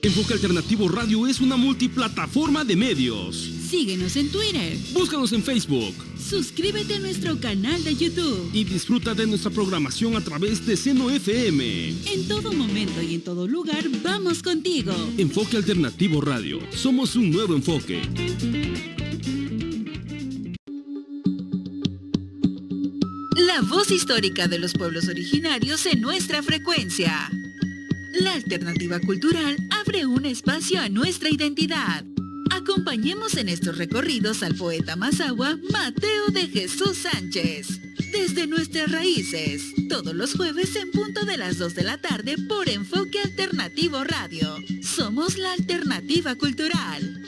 Speaker 1: Enfoque Alternativo Radio es una multiplataforma de medios.
Speaker 2: Síguenos en Twitter.
Speaker 1: Búscanos en Facebook.
Speaker 2: Suscríbete a nuestro canal de YouTube.
Speaker 1: Y disfruta de nuestra programación a través de Seno FM.
Speaker 2: En todo momento y en todo lugar, vamos contigo.
Speaker 1: Enfoque Alternativo Radio. Somos un nuevo enfoque.
Speaker 2: La voz histórica de los pueblos originarios en nuestra frecuencia. La alternativa cultural abre un espacio a nuestra identidad. Acompañemos en estos recorridos al poeta mazahua Mateo de Jesús Sánchez. Desde nuestras raíces, todos los jueves en punto de las 2 de la tarde por Enfoque Alternativo Radio. Somos la alternativa cultural.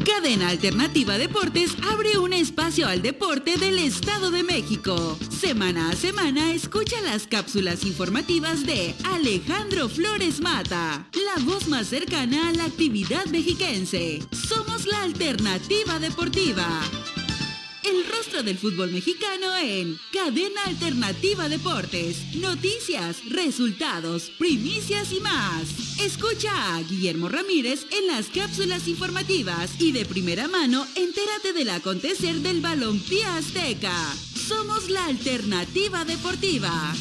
Speaker 2: Cadena Alternativa Deportes abre un espacio al deporte del Estado de México. Semana a semana escucha las cápsulas informativas de Alejandro Flores Mata, la voz más cercana a la actividad mexiquense. Somos la alternativa deportiva. El rostro del fútbol mexicano en Cadena Alternativa Deportes. Noticias, resultados, primicias y más. Escucha a Guillermo Ramírez en las cápsulas informativas y de primera mano entérate del acontecer del balompié azteca. Somos la alternativa deportiva.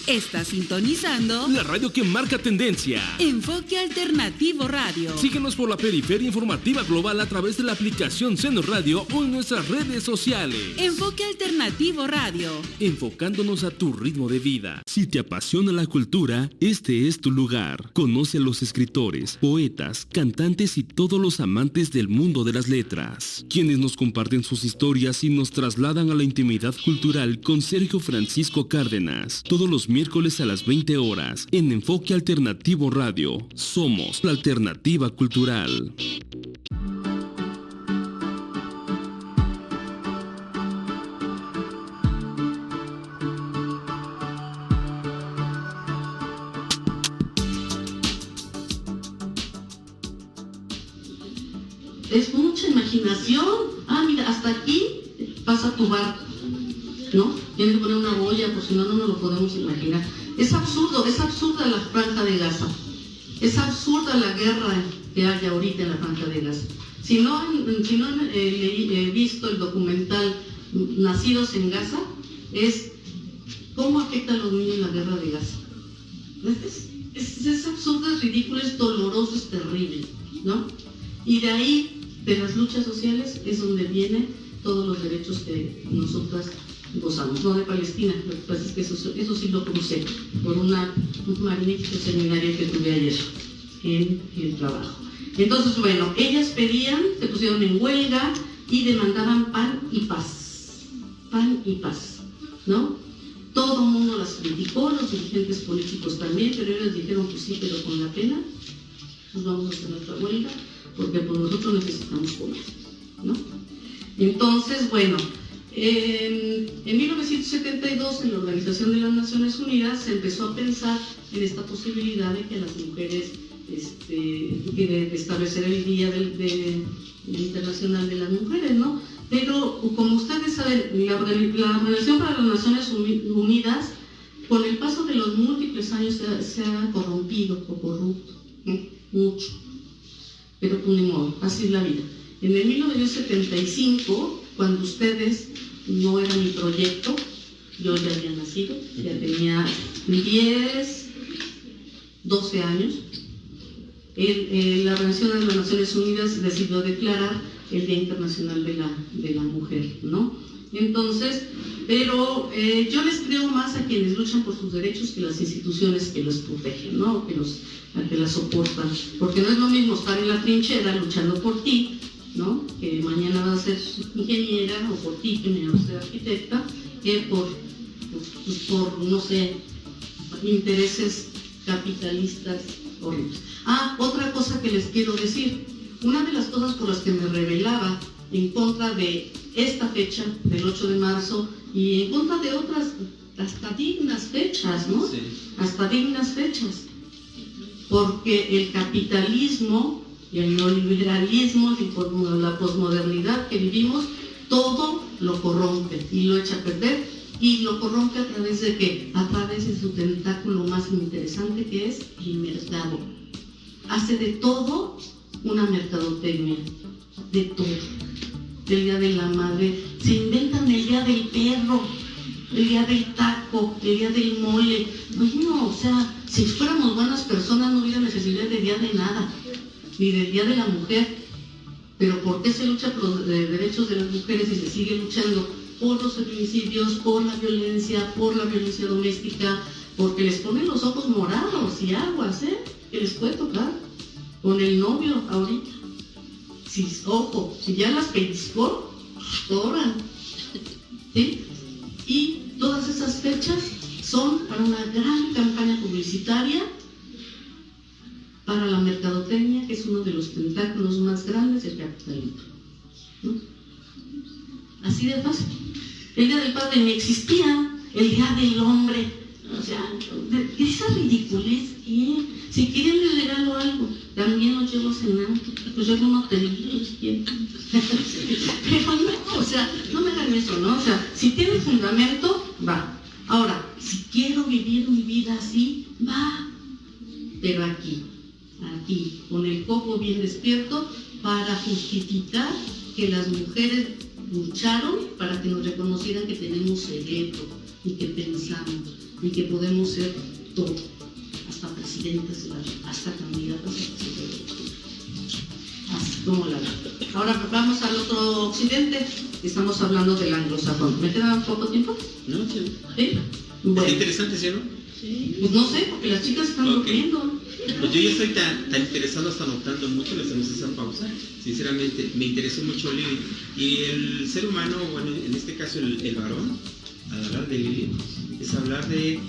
Speaker 2: Está sintonizando
Speaker 1: la radio que marca tendencia.
Speaker 2: Enfoque Alternativo Radio.
Speaker 1: Síguenos por la periferia informativa global a través de la aplicación Seno Radio o en nuestras redes sociales.
Speaker 2: Enfoque Alternativo Radio.
Speaker 1: Enfocándonos a tu ritmo de vida. Si te apasiona la cultura, este es tu lugar. Conoce a los escritores, poetas, cantantes y todos los amantes del mundo de las letras, quienes nos comparten sus historias y nos trasladan a la intimidad cultural con Sergio Francisco Cárdenas. Todos los miércoles a las 20 horas en Enfoque Alternativo Radio. Somos la alternativa cultural.
Speaker 4: Es mucha imaginación. Ah, mira, hasta aquí pasa tu barco, ¿no? Tienes que poner una boya, pues si no, no nos lo podemos imaginar. Es absurda la franja de Gaza. Es absurda la guerra que hay ahorita en la franja de Gaza. Si no han visto el documental Nacidos en Gaza, es cómo afecta a los niños la guerra de Gaza. Es absurdo, es ridículo, es doloroso, es terrible, ¿no? Y de ahí, de las luchas sociales, es donde vienen todos los derechos que nosotras gozamos, no de Palestina. Lo que pasa es que eso sí lo crucé por un magnífico seminario que tuve ayer en el trabajo. Entonces, bueno, ellas pedían, se pusieron en huelga y demandaban pan y paz, ¿no? Todo el mundo las criticó, los dirigentes políticos también, pero ellos dijeron, pues sí, pero con la pena pues vamos a hacer nuestra huelga, porque pues nosotros necesitamos comer, ¿no? Entonces, bueno, en 1972, en la Organización de las Naciones Unidas, se empezó a pensar en esta posibilidad de que las mujeres, de establecer el Día Internacional de las Mujeres, ¿no? Pero, como ustedes saben, la Organización para las Naciones Unidas, con el paso de los múltiples años, se ha corrompido o corrupto, mucho. Pero pues ni modo, así es la vida. En el 1975, cuando ustedes no era mi proyecto, yo ya había nacido, ya tenía 10, 12 años, la Organización de las Naciones Unidas decidió declarar el Día Internacional de la Mujer, ¿no? Entonces, pero yo les creo más a quienes luchan por sus derechos que las instituciones que los protegen, ¿no? Que las soportan, porque no es lo mismo estar en la trinchera luchando por ti, ¿no? Que mañana vas a ser ingeniera, o por ti que mañana vas a ser arquitecta, que por no sé, intereses capitalistas horribles. Otra cosa que les quiero decir, una de las cosas por las que me rebelaba en contra de esta fecha del 8 de marzo y en contra de otras hasta dignas fechas, ¿no? Sí. Hasta dignas fechas, porque el capitalismo y el neoliberalismo y la posmodernidad que vivimos, todo lo corrompe y lo echa a perder, y lo corrompe a través de ¿qué? A través de su tentáculo más interesante, que es el mercado. Hace de todo una mercadotecnia, de todo. El Día de la Madre, se inventan el Día del Perro, el Día del Taco, el Día del Mole. Bueno, o sea, si fuéramos buenas personas no hubiera necesidad de día de nada, ni del Día de la Mujer. Pero ¿por qué se lucha por los derechos de las mujeres y se sigue luchando por los feminicidios, por la violencia doméstica? Porque les ponen los ojos morados y aguas, que les puede tocar con el novio ahorita. Si ya las pellizcó, toran, ¿sí? Y todas esas fechas son para una gran campaña publicitaria para la mercadotecnia, que es uno de los tentáculos más grandes del capitalismo, ¿no? Así de fácil. El Día del Padre ni existía, el Día del Hombre, o sea, esa ridiculez, si quieren les regalo algo, también los llevo a cenar, pues yo no te los quiero. Pero no, o sea, no me hagan eso, ¿no? O sea, si tiene fundamento, va. Ahora, si quiero vivir mi vida así, va. Pero aquí, con el coco bien despierto, para justificar que las mujeres lucharon para que nos reconocieran que tenemos cerebro y que pensamos y que podemos ser todo, hasta presidentas, hasta candidatas a presidente. Así como la verdad. Ahora vamos al otro occidente. Estamos hablando del anglosajón. ¿Me queda poco tiempo?
Speaker 3: No, sí.
Speaker 4: ¿Sí? Bueno.
Speaker 3: Es interesante, ¿sí o no?
Speaker 4: Sí. Pues no sé, porque las chicas están durmiendo.
Speaker 3: Pues yo ya estoy tan interesado, hasta notando mucho, le hacemos esa pausa. Sinceramente, me interesó mucho Lilith. Y el ser humano, bueno, en este caso el varón, al hablar de Lilith, es hablar de,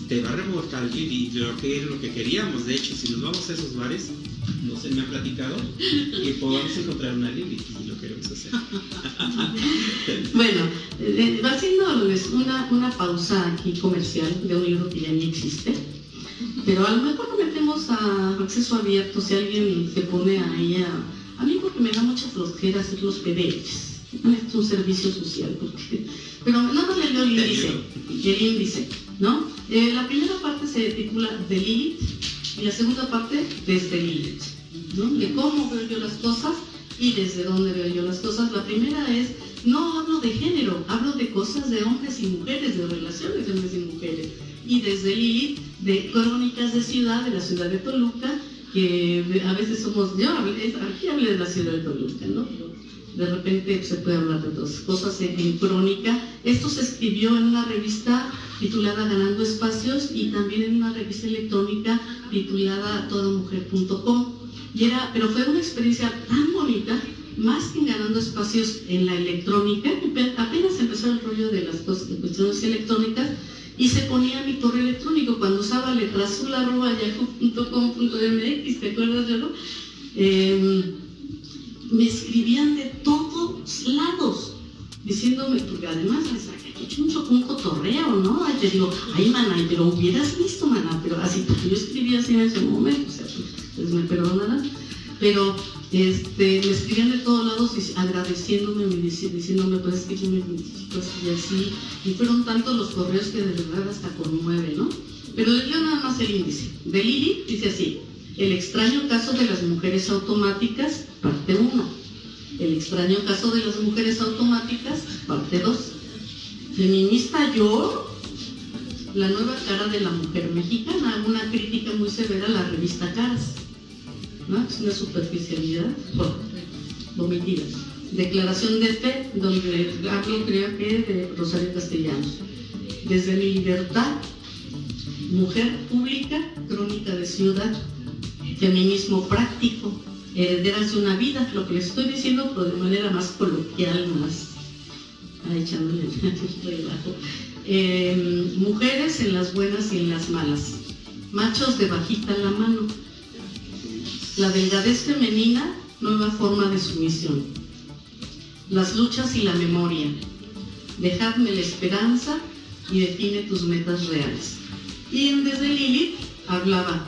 Speaker 3: te va a remontar Lilith, lo que queríamos. De hecho, si nos vamos a esos bares, no se me ha platicado que podamos encontrar una Lilith y lo queremos hacer.
Speaker 4: Bueno, va haciendo una pausa aquí comercial de un libro que ya ni existe, pero a lo mejor lo metemos a acceso abierto si alguien se pone ahí a mí, porque me da mucha flojera hacer los PDFs. Es un servicio social, pero nada más le leo el índice, ¿no? La primera parte se titula de Lilith y la segunda parte desde Lilith, ¿no? De cómo veo yo las cosas y desde dónde veo yo las cosas. La primera es, no hablo de género, hablo de cosas de hombres y mujeres, de relaciones de hombres y mujeres. Y desde Lilith, de crónicas de ciudad, de la ciudad de Toluca, que a veces aquí hablé de la ciudad de Toluca, ¿no? De repente se puede hablar de otras cosas en crónica. Esto se escribió en una revista titulada Ganando Espacios y también en una revista electrónica titulada todamujer.com. Pero fue una experiencia tan bonita, más que Ganando Espacios en la electrónica, apenas empezó el rollo de las cuestiones electrónicas, y se ponía mi correo electrónico cuando usaba letrazul@yahoo.com.mx, ¿te acuerdas de lo? Me escribían de todos lados, diciéndome, porque además he hecho un cotorreo, ¿no? Ay, te digo, ay, maná, pero hubieras visto, maná, pero así, porque yo escribía así en ese momento, o sea, pues me perdonarán, pero me escribían de todos lados agradeciéndome, diciéndome, pues es que yo me identifico así y así, y fueron tantos los correos que de verdad hasta conmueve, ¿no? Pero les leo nada más el índice. De Lili dice así: el extraño caso de las mujeres automáticas, parte 1. El extraño caso de las mujeres automáticas, parte 2. Feminista yo, la nueva cara de la mujer mexicana, una crítica muy severa a la revista Caras, ¿no? Es una superficialidad vomitiva. Declaración de fe, donde hablo, creo que de Rosario Castellanos. Desde mi libertad, mujer pública, crónica de ciudad, feminismo práctico, herederas de una vida, lo que les estoy diciendo, pero de manera más coloquial, más echándole relajo. Mujeres en las buenas y en las malas, machos de bajita la mano, la delgadez femenina, nueva forma de sumisión, las luchas y la memoria, dejadme la esperanza y define tus metas reales. Y desde Lilith hablaba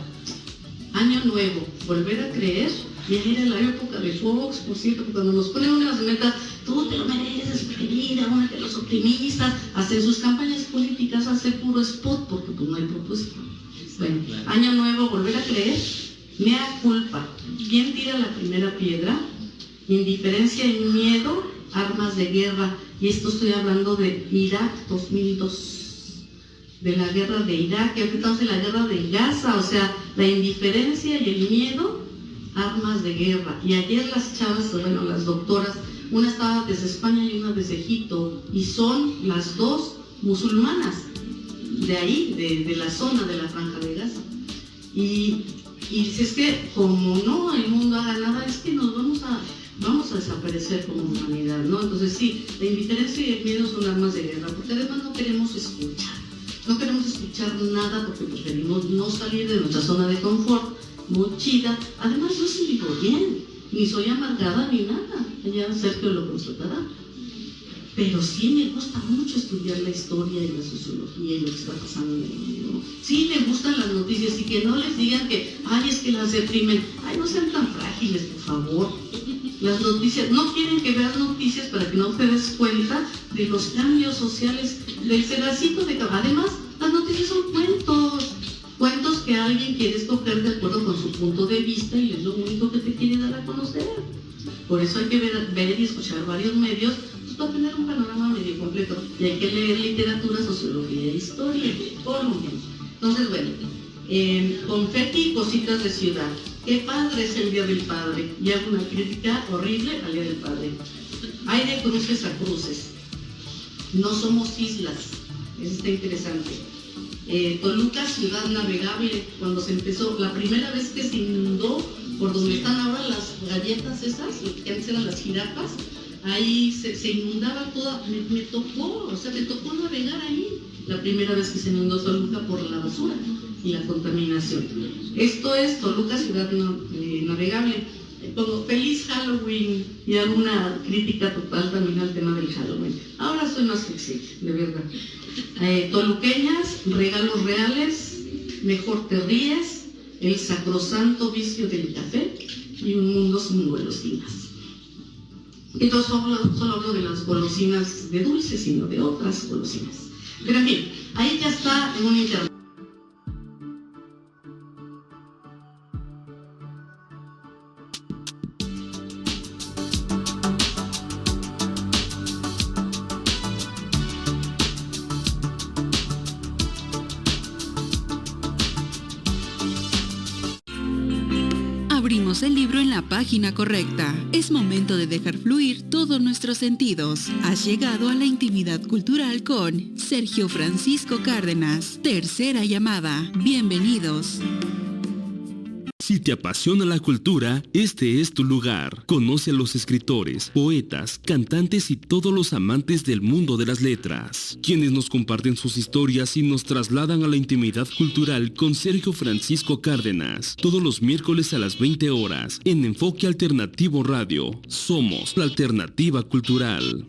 Speaker 4: año nuevo, volver a creer. Y ahí era la época de Fox, por cierto, cuando nos ponen unas metas, tú te lo mereces, querida, una de los optimistas, hacen sus campañas políticas, hace puro spot, porque pues no hay propósito. Bueno, año nuevo, volver a creer, mea culpa. ¿Quién tira la primera piedra? Indiferencia y miedo, armas de guerra. Y esto estoy hablando de Irak 2002. De la guerra de Irak, y ahorita estamos en la guerra de Gaza, o sea, la indiferencia y el miedo, armas de guerra. Y ayer las chavas, bueno, las doctoras, una estaba desde España y una desde Egipto, y son las dos musulmanas, de ahí, de la zona de la Franja de Gaza. Y dices que como no el mundo haga nada, es que nos vamos a desaparecer como humanidad, ¿no? Entonces sí, la indiferencia y el miedo son armas de guerra, porque además no queremos escuchar. No queremos escuchar nada porque preferimos no salir de nuestra zona de confort, muy chida. Además, no se vivo bien, ni soy amargada ni nada. Ya Sergio lo constatará. Pero sí me gusta mucho estudiar la historia y la sociología y lo que está pasando en el mundo. Sí me gustan las noticias y que no les digan que, ay, es que las deprimen. Ay, no sean tan frágiles, por favor. Las noticias, no quieren que veas noticias para que no te des cuenta de los cambios sociales, del pedacito de... Además, las noticias son cuentos que alguien quiere escoger de acuerdo con su punto de vista y es lo único que te quiere dar a conocer. Por eso hay que ver y escuchar varios medios para tener un panorama medio completo. Y hay que leer literatura, sociología e historia, por lo menos. Entonces, bueno, confeti y cositas de ciudad. Qué padre es el Día del Padre. Y hago una crítica horrible al Día del Padre. Hay de cruces a cruces. No somos islas. Eso está interesante. Toluca, ciudad navegable. Cuando se empezó, la primera vez que se inundó, por donde están ahora las galletas esas, que antes eran las jirafas, ahí se inundaba toda. Me tocó navegar ahí. La primera vez que se inundó Toluca por la basura y la contaminación. Esto es Toluca, ciudad navegable. Como feliz Halloween y hago una crítica total también al tema del Halloween. Ahora soy más flexible, de verdad. Toluqueñas, regalos reales, mejor te ríes, el sacrosanto vicio del café y un mundo sin golosinas. Entonces solo hablo de las golosinas de dulce, sino de otras golosinas. Pero en fin, ahí ya está en un internet.
Speaker 2: Abrimos el libro en la página correcta. Es momento de dejar fluir todos nuestros sentidos. Has llegado a la intimidad cultural con Sergio Francisco Cárdenas. Tercera llamada. Bienvenidos.
Speaker 1: Si te apasiona la cultura, este es tu lugar. Conoce a los escritores, poetas, cantantes y todos los amantes del mundo de las letras, quienes nos comparten sus historias y nos trasladan a la intimidad cultural con Sergio Francisco Cárdenas, todos los miércoles a las 20 horas, en Enfoque Alternativo Radio. Somos la alternativa cultural.